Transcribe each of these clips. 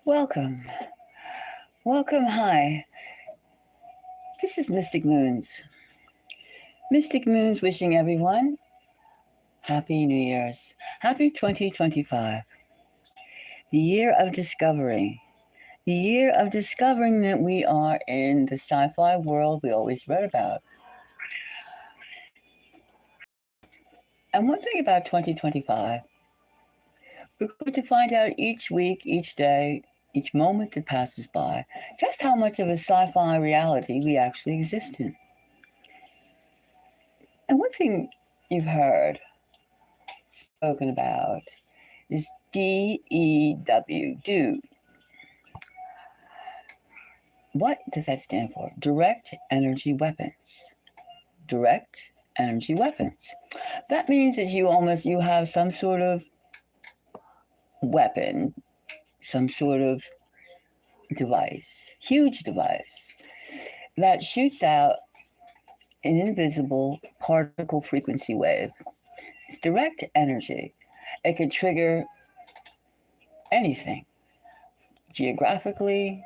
Welcome. Welcome. Hi. This is Mystic Moons. Mystic Moons wishing everyone Happy New Year's. Happy 2025. The year of discovery. The year of discovering that we are in the sci-fi world we always read about. And one thing about 2025, we're going to find out each week, each day, each moment that passes by, just how much of a sci-fi reality we actually exist in. And one thing you've heard spoken about is D.E.W. Do. What does that stand for? Direct energy weapons. Direct energy weapons. That means that you have some sort of weapon, some sort of device, huge device, that shoots out an invisible particle frequency wave. It's direct energy. It could trigger anything, geographically,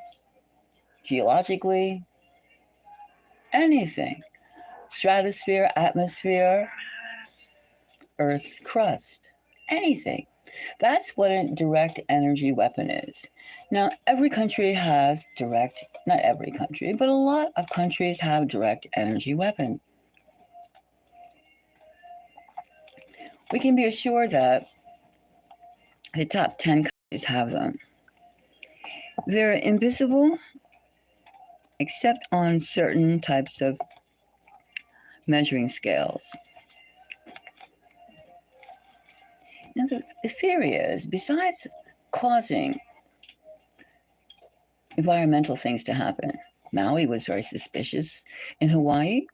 geologically, anything. Stratosphere, atmosphere, Earth's crust, anything. That's what a direct energy weapon is. Now, every country has not every country, but a lot of countries have direct energy weapons. We can be assured that the top 10 countries have them. They're invisible except on certain types of measuring scales. Now, the theory is, besides causing environmental things to happen, Maui was very suspicious. In Hawaii,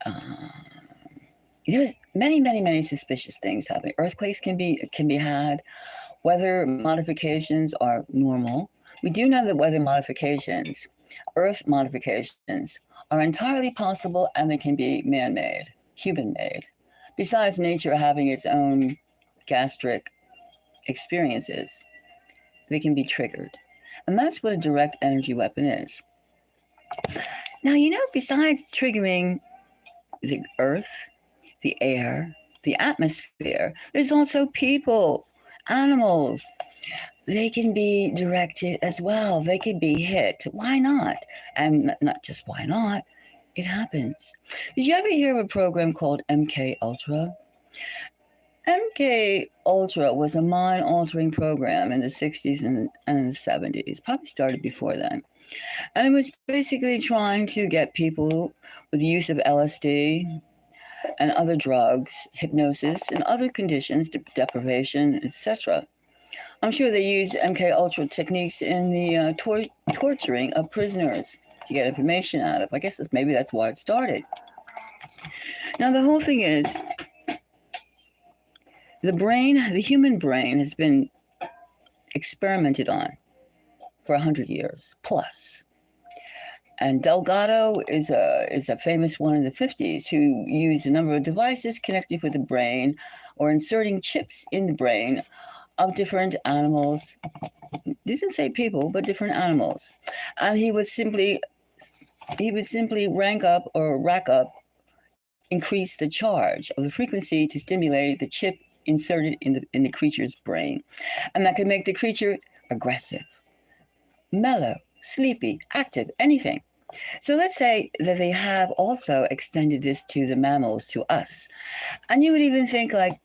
there was many suspicious things happening. Earthquakes can be had. Weather modifications are normal. We do know that weather modifications, Earth modifications, are entirely possible, and they can be man-made, human-made. Besides nature having its own gastric experiences, they can be triggered. And that's what a direct energy weapon is. Now, besides triggering the earth, the air, the atmosphere, there's also people, animals. They can be directed as well. They can be hit. Why not? And not just why not, it happens. Did you ever hear of a program called MK Ultra? MK Ultra was a mind-altering program in the 60s and the 70s. Probably started before then. And it was basically trying to get people with the use of LSD and other drugs, hypnosis, and other conditions, deprivation, etc. I'm sure they use MK Ultra techniques in the torturing of prisoners to get information out of. I guess maybe that's why it started. Now, the whole thing is, the human brain has been experimented on for 100 years plus. And Delgado is a famous one in the 50s who used a number of devices connected with the brain or inserting chips in the brain of different animals. Didn't say people, but different animals. And he would simply rank up or rack up, increase the charge of the frequency to stimulate the chip inserted in the creature's brain. And that could make the creature aggressive, mellow, sleepy, active, anything. So let's say that they have also extended this to the mammals, to us. And you would even think like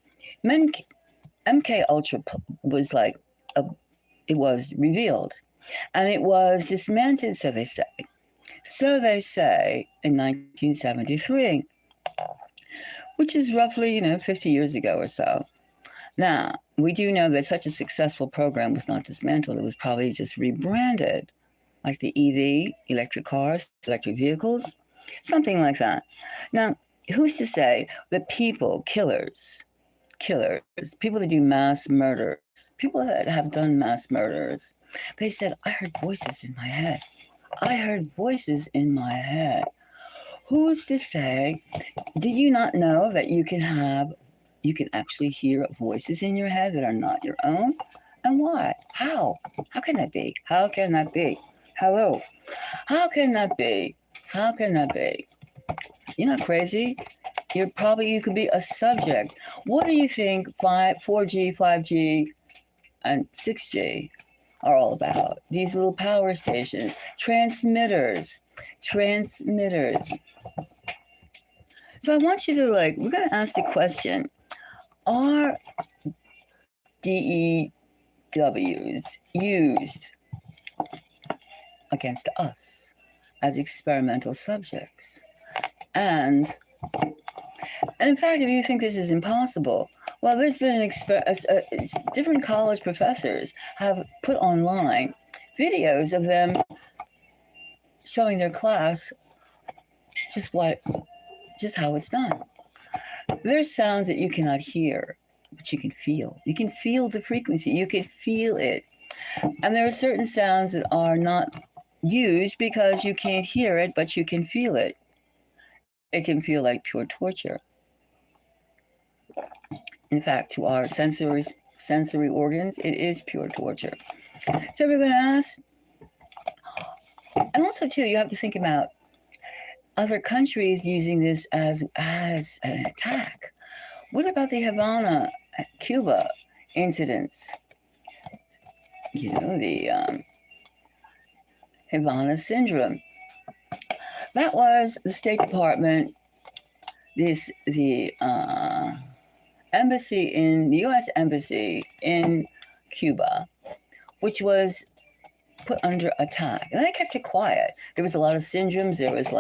MK Ultra was like, it was revealed and it was dismantled, so they say. So they say in 1973, which is roughly, 50 years ago or so. Now, we do know that such a successful program was not dismantled. It was probably just rebranded, like the EV, electric cars, electric vehicles, something like that. Now, who's to say that killers, people that do mass murders, people that have done mass murders, they said, I heard voices in my head. I heard voices in my head. Who's to say, did you not know that you can actually hear voices in your head that are not your own? And why? How? How can that be? How can that be? Hello. How can that be? How can that be? You're not crazy. You could be a subject. What do you think 4G, 5G, and 6G are all about? These little power stations, transmitters. So I want you to we're going to ask the question, are D.E.Ws used against us as experimental subjects? And in fact, if you think this is impossible, well, there's been different college professors have put online videos of them showing their class just how it's done. There's sounds that you cannot hear, but you can feel. You can feel the frequency. You can feel it. And there are certain sounds that are not used because you can't hear it, but you can feel it. It can feel like pure torture. In fact, to our sensory organs, it is pure torture. So we're going to ask, and also too, you have to think about other countries using this as an attack. What about the Havana, Cuba incidents? You know, the Havana syndrome. That was the State Department, the embassy the U.S. embassy in Cuba, which was put under attack. And they kept it quiet. There was a lot of syndromes. There was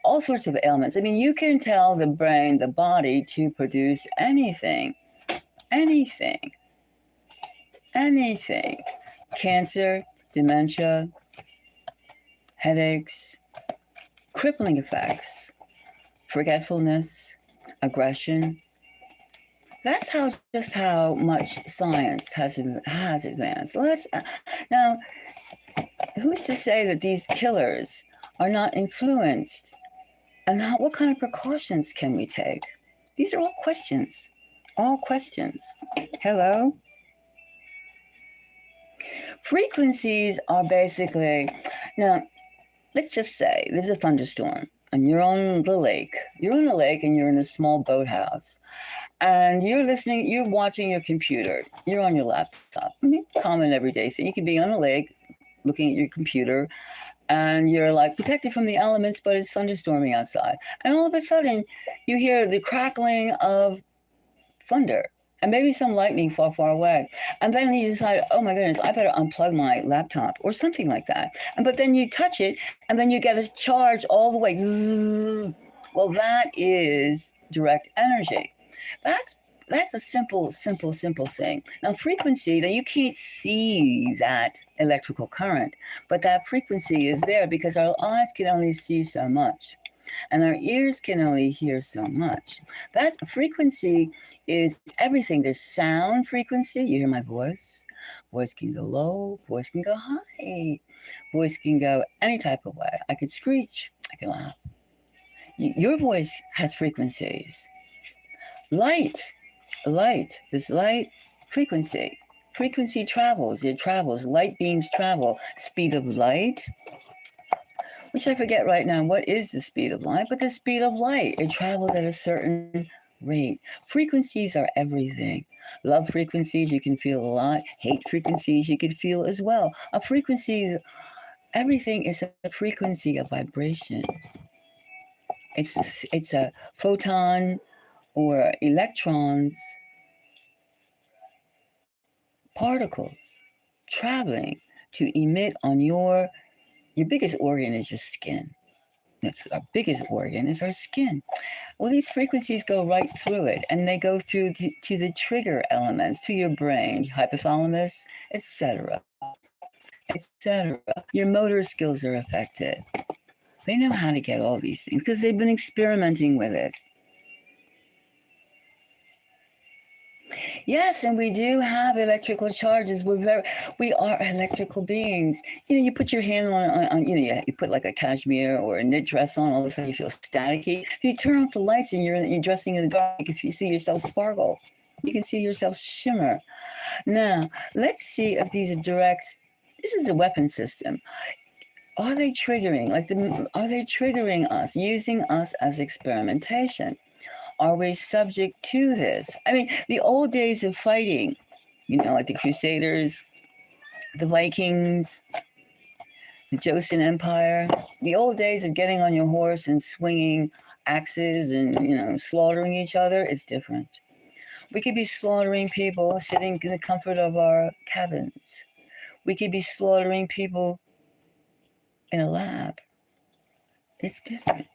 all sorts of ailments. I mean, you can tell the brain, the body to produce anything. Cancer, dementia, headaches, crippling effects, forgetfulness, aggression. That's just how much science has advanced. Now, who's to say that these killers are not influenced? And what kind of precautions can we take? These are all questions. All questions. Hello? Frequencies are basically, now, let's just say there's a thunderstorm and you're on the lake. You're on the lake and you're in a small boathouse. And you're watching your computer. You're on your laptop. Common everyday thing. You can be on a lake looking at your computer and you're protected from the elements, but it's thunderstorming outside. And all of a sudden, you hear the crackling of thunder and maybe some lightning far away. And then you decide, oh my goodness, I better unplug my laptop or something like that. But then you touch it and then you get a charge all the way. Well, that is direct energy. That's a simple thing. Now, frequency, you can't see that electrical current, but that frequency is there because our eyes can only see so much and our ears can only hear so much. That frequency is everything. There's sound frequency. You hear my voice. Voice can go low. Voice can go high. Voice can go any type of way. I could screech. I can laugh. Your voice has frequencies. Light, this light frequency travels, light beams travel, speed of light, which I forget right now, what is the speed of light, but the speed of light, it travels at a certain rate. Frequencies are everything. Love frequencies, you can feel a lot. Hate frequencies, you can feel as well. A frequency, everything is a frequency of vibration. It's a photon, or electrons, particles, traveling to emit on your biggest organ is your skin. That's our biggest organ is our skin. Well, these frequencies go right through it, and they go through to the trigger elements, to your brain, hypothalamus, etc. Your motor skills are affected. They know how to get all these things because they've been experimenting with it. Yes, and we do have electrical charges. We are electrical beings. You put your hand on you put a cashmere or a knit dress on, all of a sudden you feel staticky. If you turn off the lights and you're dressing in the dark, if you see yourself sparkle. You can see yourself shimmer. Now, let's see if these are direct. This is a weapon system. Are they triggering? Are they triggering us, using us as experimentation? Are we subject to this? I mean, the old days of fighting, like the Crusaders, the Vikings, the Joseon Empire, the old days of getting on your horse and swinging axes and, slaughtering each other, it's different. We could be slaughtering people sitting in the comfort of our cabins. We could be slaughtering people in a lab. It's different.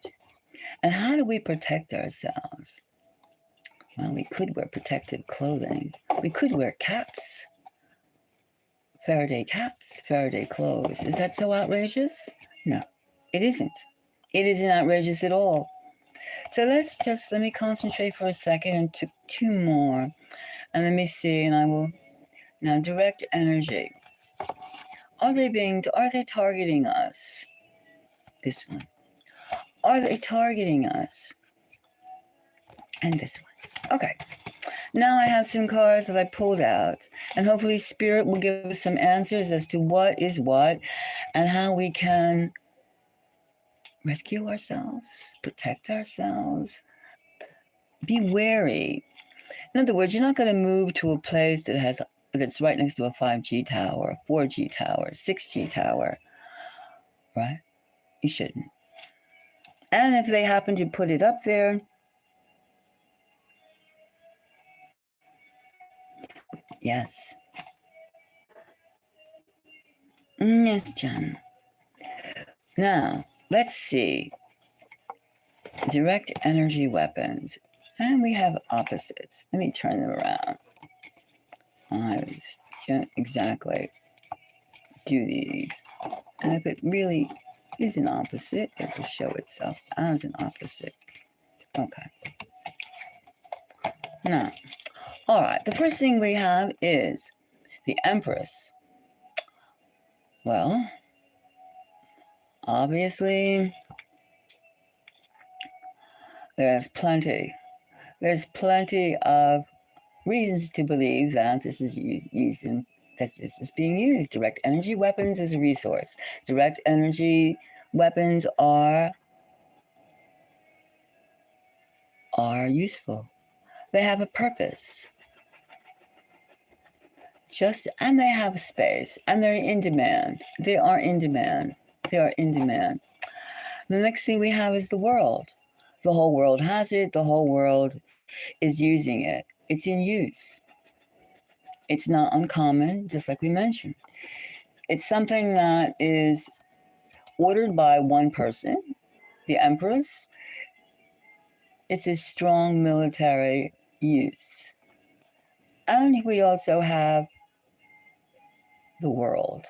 And how do we protect ourselves? Well, we could wear protective clothing. We could wear caps. Faraday caps, Faraday clothes. Is that so outrageous? No, it isn't. It isn't outrageous at all. So let me concentrate for a second and took two more. And let me see, and I will now direct energy. Are they targeting us? This one. Are they targeting us? And this one. Okay. Now I have some cards that I pulled out, and hopefully Spirit will give us some answers as to what is what and how we can rescue ourselves, protect ourselves, be wary. In other words, you're not going to move to a place that's right next to a 5G tower, 4G tower, 6G tower, right? You shouldn't. And if they happen to put it up there, yes. Yes, John. Now, let's see. Direct energy weapons. And we have opposites. Let me turn them around. I don't exactly do these. And if it really is an opposite, it will show itself as an opposite. Okay. Now, all right. The first thing we have is the Empress. Well, obviously, there's plenty of reasons to believe that this is that this is being used. Direct energy weapons is a resource. Direct energy weapons are useful. They have a purpose. And they have space, and they're in demand. They are in demand. The next thing we have is the world. The whole world has it. The whole world is using it. It's in use. It's not uncommon, just like we mentioned. It's something that is ordered by one person, the Empress. It's a strong military use. And we also have the world.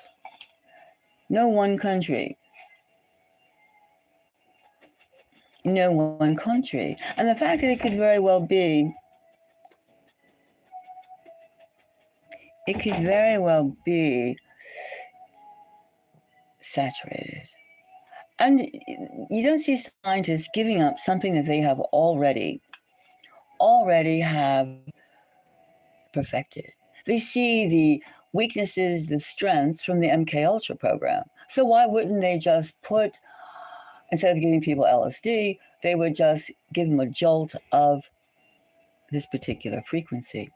No one country. And the fact that it could very well be saturated. And you don't see scientists giving up something that they have already have perfected. They see the weaknesses, the strengths from the MK Ultra program. So why wouldn't they just instead of giving people LSD, they would just give them a jolt of this particular frequency.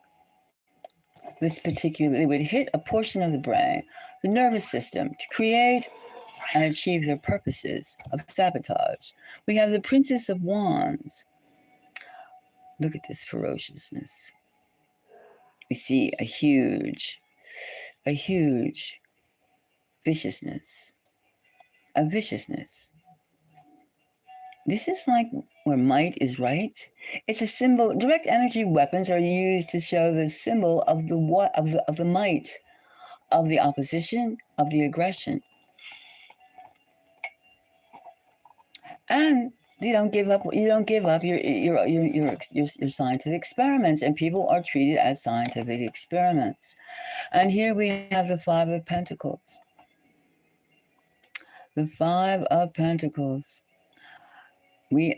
They would hit a portion of the brain, the nervous system, to create and achieve their purposes of sabotage. We have the Princess of Wands. Look at this ferociousness. We see a huge viciousness. This is like where might is right. It's a symbol. Direct energy weapons are used to show the symbol of the might, of the opposition, of the aggression. And you don't give up your scientific experiments, and people are treated as scientific experiments. And here we have the Five of Pentacles. The Five of Pentacles. The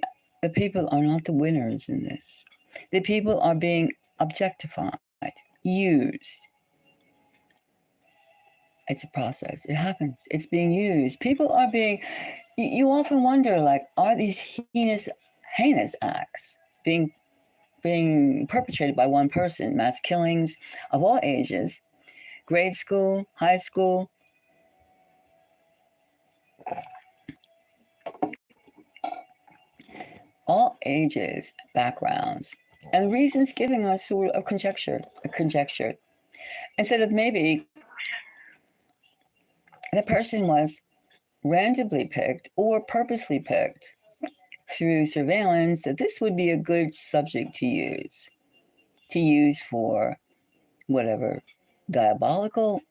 people are not the winners in this. The people are being objectified, used. It's a process. It happens. It's being used. People are being, you often wonder, like, are these heinous acts being perpetrated by one person? Mass killings of all ages, grade school, high school, all ages, backgrounds, and reasons giving us sort of a conjecture. Instead of maybe the person was randomly picked or purposely picked through surveillance, that this would be a good subject to use for whatever diabolical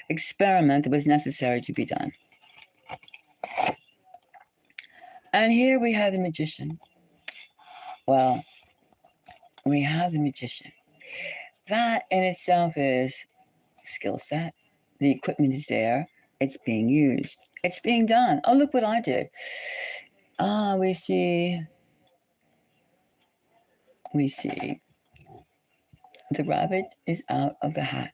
experiment that was necessary to be done. And here we have the magician. Well, we have the magician. That in itself is skill set. The equipment is there. It's being used. It's being done. Oh, look what I did. We see the rabbit is out of the hat.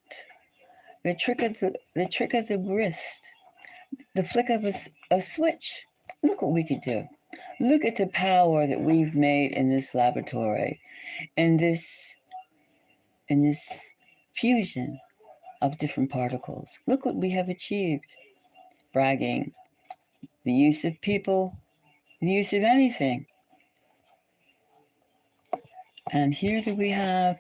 The trick of the wrist, the flick of a switch. Look what we could do. Look at the power that we've made in this laboratory, in this fusion of different particles. Look what we have achieved. Bragging, the use of people, the use of anything. And here do we have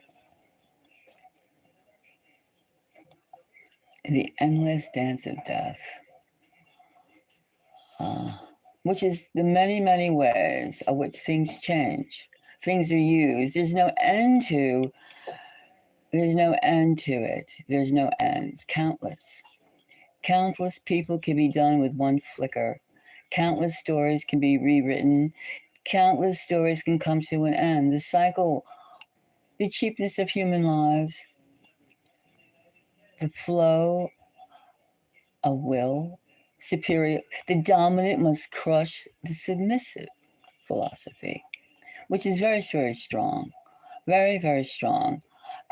the endless dance of death, which is the many, many ways of which things change. Things are used. There's no end to it. There's no end. It's countless. Countless people can be done with one flicker. Countless stories can be rewritten. Countless stories can come to an end. The cycle, the cheapness of human lives, the flow of will, the dominant must crush the submissive philosophy, which is very, very strong. Very, very strong.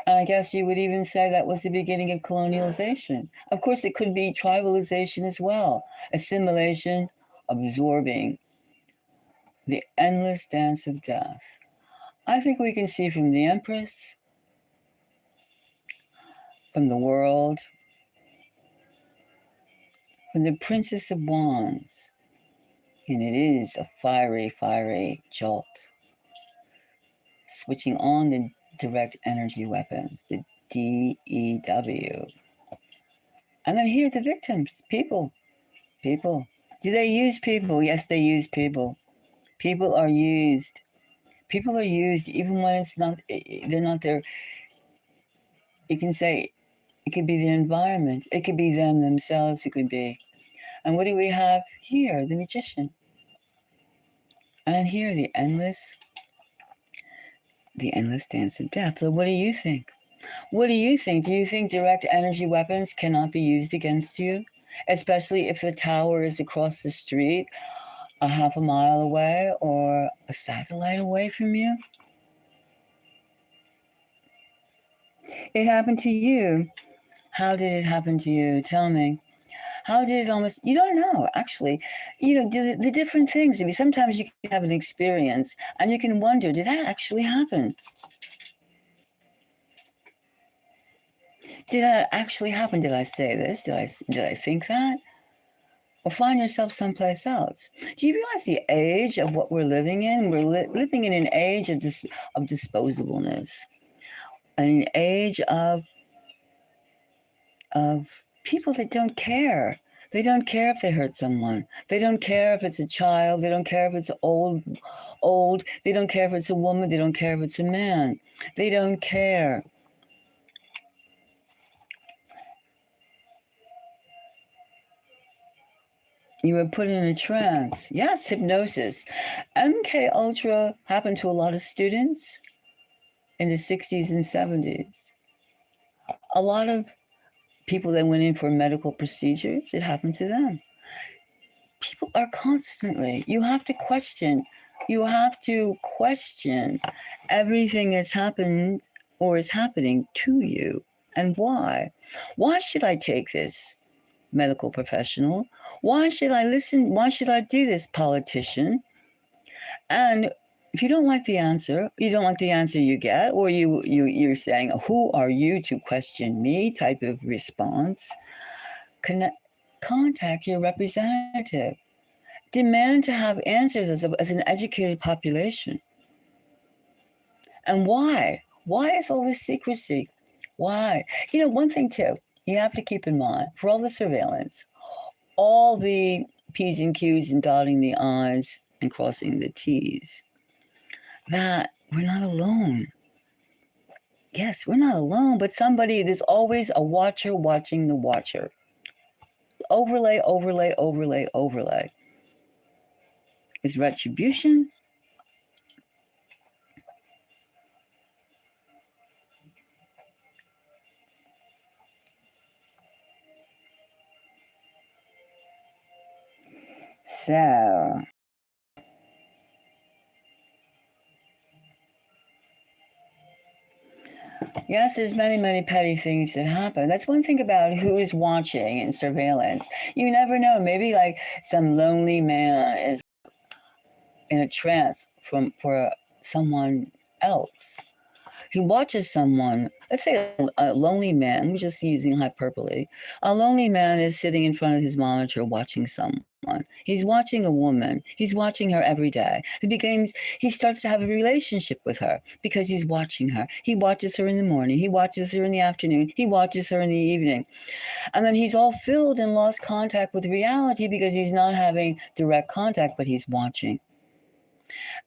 And I guess you would even say that was the beginning of colonialization. Of course, it could be tribalization as well, assimilation, absorbing, the endless dance of death. I think we can see from the Empress, from the world, from the Princess of Wands, and it is a fiery, fiery jolt. Switching on the direct energy weapons, the D.E.W. And then here are the victims, people. Do they use people? Yes, they use people. People are used. People are used even when it's not, they're not there. You can say it could be the environment. It could be them themselves who could be. And what do we have here? The magician. And here, the endless dance of death. So what do you think? What do you think? Do you think direct energy weapons cannot be used against you? Especially if the tower is across the street, a half a mile away, or a satellite away from you? It happened to you. How did it happen to you? Tell me. How did it almost, you don't know, actually. The different things. I mean, sometimes you can have an experience and you can wonder, did that actually happen? Did that actually happen? Did I say this? Did I think that? Or find yourself someplace else? Do you realize the age of what we're living in? We're living in an age of disposableness, an age of people that don't care. They don't care if they hurt someone. They don't care if it's a child. They don't care if it's old. They don't care if it's a woman. They don't care if it's a man. They don't care. You were put in a trance. Yes, hypnosis. MK Ultra happened to a lot of students in the 60s and 70s. A lot of people that went in for medical procedures, it happened to them. People are constantly, you have to question everything that's happened or is happening to you, and why? Why should I take this, medical professional? Why should I listen? Why should I do this, politician? And if you don't like the answer, you don't like the answer you get, or you're saying, "Who are you to question me?" type of response. Contact your representative. Demand to have answers as an educated population. And why? Why is all this secrecy? Why? One thing too, you have to keep in mind for all the surveillance, all the P's and Q's and dotting the I's and crossing the T's, that we're not alone. Yes, we're not alone, but there's always a watcher watching the watcher. Overlay, overlay, overlay, overlay. Is retribution? So, yes, there's many, many petty things that happen. That's one thing about who's watching in surveillance. You never know. Maybe like some lonely man is in a trance for someone else. He watches someone, let's say a lonely man, we're just using hyperbole. A lonely man is sitting in front of his monitor watching someone. He's watching a woman. He's watching her every day. He starts to have a relationship with her because he's watching her. He watches her in the morning. He watches her in the afternoon. He watches her in the evening. And then he's all filled and lost contact with reality because he's not having direct contact, but he's watching.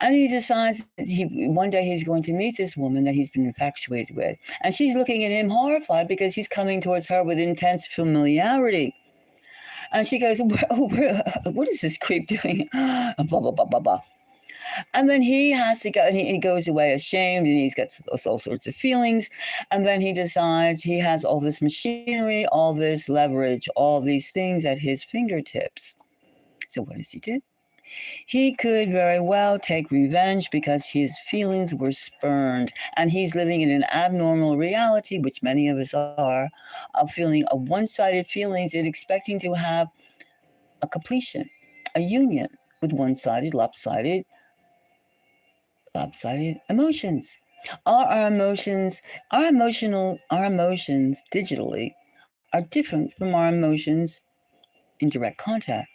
And he decides one day he's going to meet this woman that he's been infatuated with. And she's looking at him horrified because he's coming towards her with intense familiarity. And she goes, what is this creep doing? Blah, blah, blah, blah, blah. And then he has to go, and he goes away ashamed, and he's got all sorts of feelings. And then he decides he has all this machinery, all this leverage, all these things at his fingertips. So what does he do? He could very well take revenge because his feelings were spurned, and he's living in an abnormal reality, which many of us are, of feeling a one-sided feelings and expecting to have a completion, a union with one-sided, lopsided emotions. Our emotions digitally are different from our emotions in direct contact.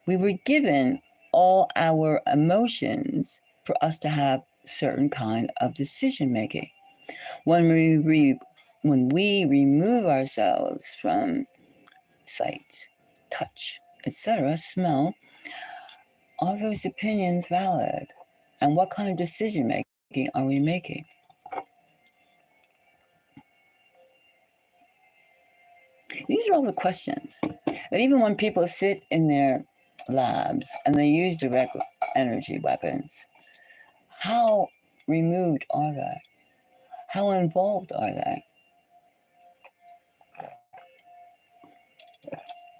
We were given all our emotions for us to have certain kind of decision making. When we remove ourselves from sight, touch, etc., smell, are those opinions valid? And what kind of decision making are we making? These are all the questions that even when people sit in their labs and they use direct energy weapons, how removed are they? How involved are they?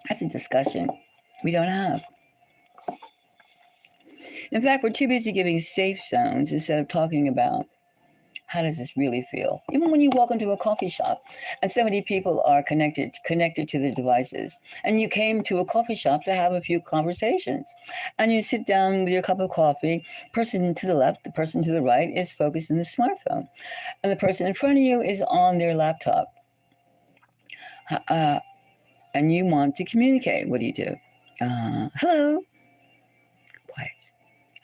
That's a discussion we don't have. In fact, we're too busy giving safe zones instead of talking about how does this really feel? Even when you walk into a coffee shop and so many people are connected to their devices, and you came to a coffee shop to have a few conversations, and you sit down with your cup of coffee, person to the left, the person to the right is focused on the smartphone, and the person in front of you is on their laptop. And you want to communicate. What do you do? Hello. Quiet.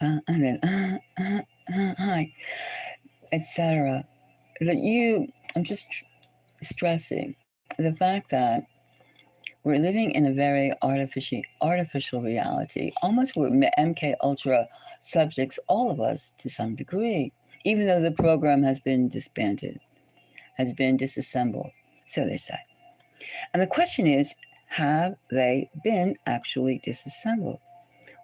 And then, hi, etc. I'm just stressing the fact that we're living in a very artificial reality. Almost we're MK Ultra subjects, all of us to some degree, even though the program has been disbanded, has been disassembled, so they say. And the question is, have they been actually disassembled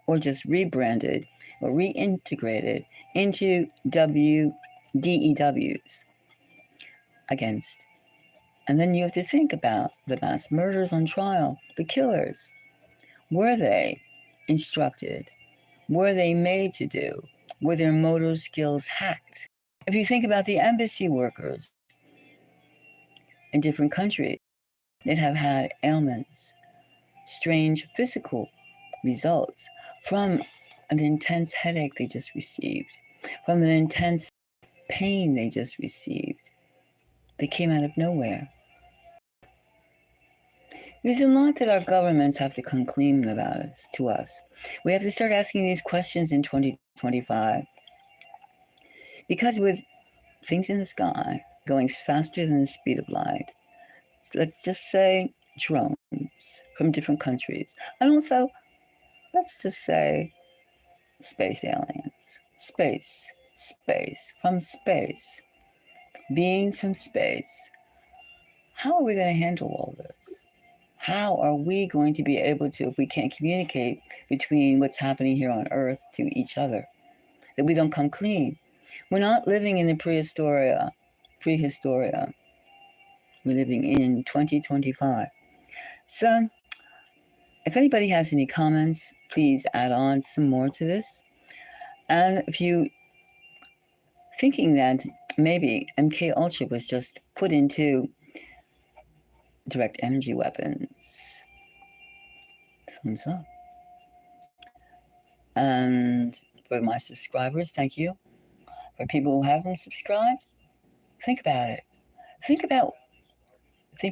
or just rebranded or reintegrated into D.E.Ws against? And then you have to think about the mass murders on trial, the killers. Were they instructed? Were they made to do? Were their motor skills hacked? If you think about the embassy workers in different countries that have had ailments, strange physical results from an intense headache they just received, from an intense pain they just received. They came out of nowhere. There's a lot that our governments have to come clean about us, to us. We have to start asking these questions in 2025. Because with things in the sky going faster than the speed of light, let's just say drones from different countries, and also, let's just say space aliens, space, from space, beings from space. How are we going to handle all this? How are we going to be able to, if we can't communicate between what's happening here on Earth to each other, that we don't come clean? We're not living in the prehistoria. We're living in 2025. So, if anybody has any comments, please add on some more to this. And if you thinking that maybe MK Ultra was just put into direct energy weapons, thumbs up. And for my subscribers, thank you. For people who haven't subscribed, think about it. Think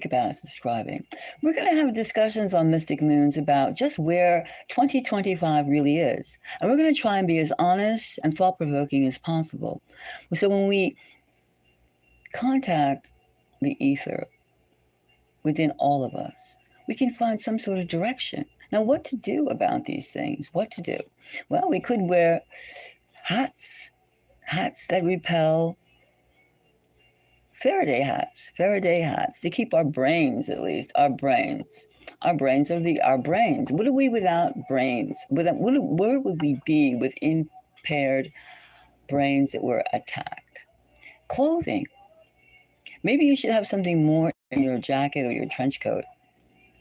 about subscribing. We're going to have discussions on Mystic Moons about just where 2025 really is. And we're going to try and be as honest and thought-provoking as possible. So when we contact the ether within all of us, we can find some sort of direction. Now, what to do about these things? What to do? Well, we could wear hats that repel Faraday hats to keep our brains, at least our brains. Our brains are our brains. What are we without brains? Where would we be with impaired brains that were attacked? Clothing. Maybe you should have something more in your jacket or your trench coat.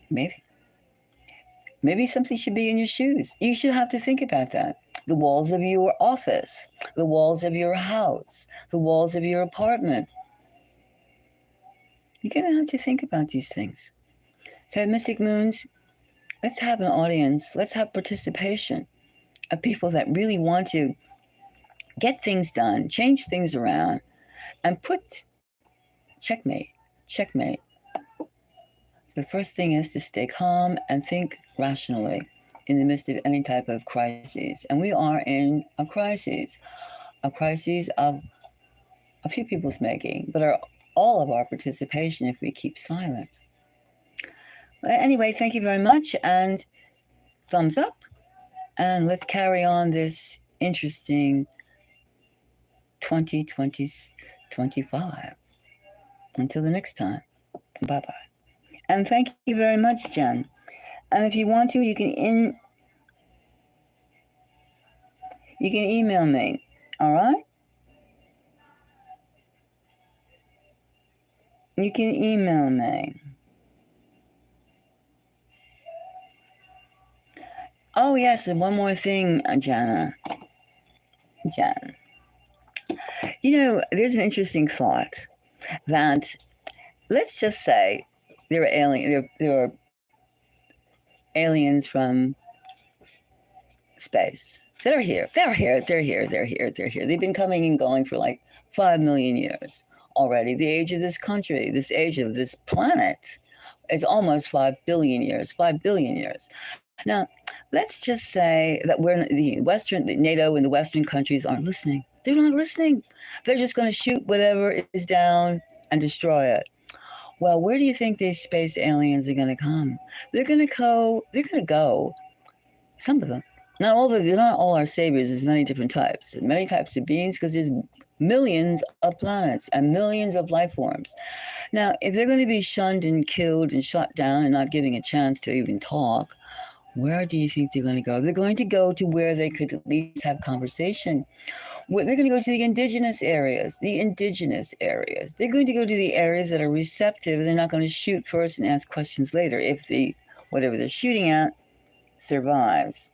Maybe something should be in your shoes. You should have to think about that. The walls of your office, the walls of your house, the walls of your apartment. You're going to have to think about these things. So at Mystic Moons, let's have an audience. Let's have participation of people that really want to get things done, change things around, and put checkmate. The first thing is to stay calm and think rationally in the midst of any type of crises. And we are in a crisis of a few people's making, but all of our participation if we keep silent. But anyway, thank you very much, and thumbs up, and let's carry on this interesting 2025. Until the next time, bye-bye. And thank you very much, Jen. And if you want to, you can email me, all right? You can email me. Oh, yes, and one more thing, Jen. You know, there's an interesting thought that, let's just say there are aliens from space that are here. They're here. They've been coming and going for like 5 million years already. The age of this country, this age of this planet is almost 5 billion years. Now, let's just say that the NATO and the Western countries aren't listening. They're not listening. They're just going to shoot whatever is down and destroy it. Well, where do you think these space aliens are going to come? They're going to go. Some of them. They're not all our saviors. There's many different types of beings, because there's millions of planets and millions of life forms. Now, if they're going to be shunned and killed and shut down and not giving a chance to even talk, where do you think they're going to go? They're going to go to where they could at least have conversation. They're going to go to the indigenous areas. They're going to go to the areas that are receptive. They're not going to shoot first and ask questions later if whatever they're shooting at survives.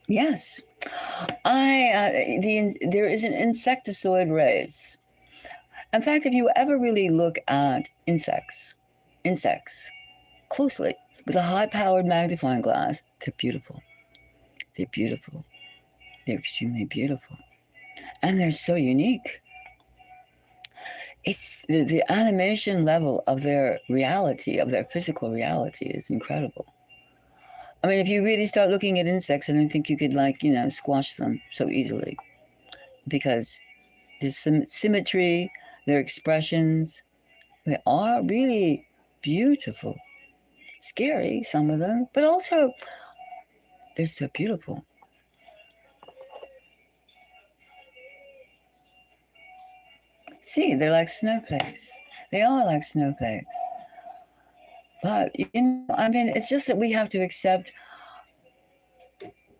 Yes, There is an insecticide race. In fact, if you ever really look at insects closely with a high-powered magnifying glass, they're beautiful. They're beautiful. They're extremely beautiful. And they're so unique. It's the animation level of their reality, of their physical reality, is incredible. I mean, if you really start looking at insects, I don't think you could, squash them so easily, because there's some symmetry, their expressions, they are really beautiful. Scary, some of them, but also they're so beautiful. See, they're like snowflakes. They are like snowflakes. But, it's just that we have to accept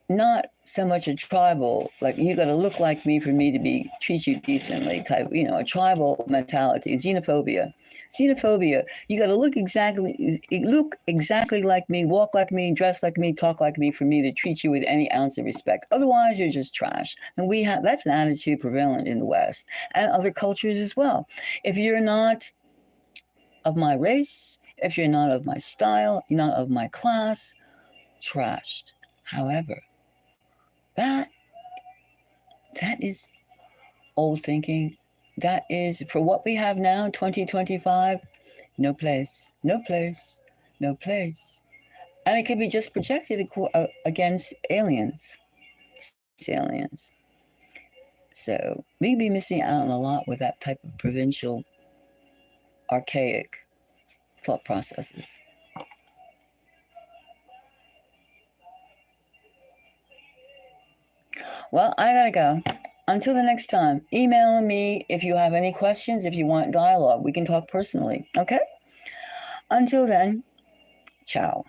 not so much a tribal, like you got to look like me for me to treat you decently type, a tribal mentality, xenophobia. Xenophobia, you got to look exactly like me, walk like me, dress like me, talk like me for me to treat you with any ounce of respect. Otherwise, you're just trash. And that's an attitude prevalent in the West and other cultures as well. If you're not of my race, if you're not of my style, you're not of my class, trashed. However, that is old thinking. That is, for what we have now, 2025, no place, no place, no place. And it could be just projected against aliens. So we'd be missing out on a lot with that type of provincial, archaic thought processes. Well, I gotta go. Until the next time, email me if you have any questions, if you want dialogue. We can talk personally, okay? Until then, ciao.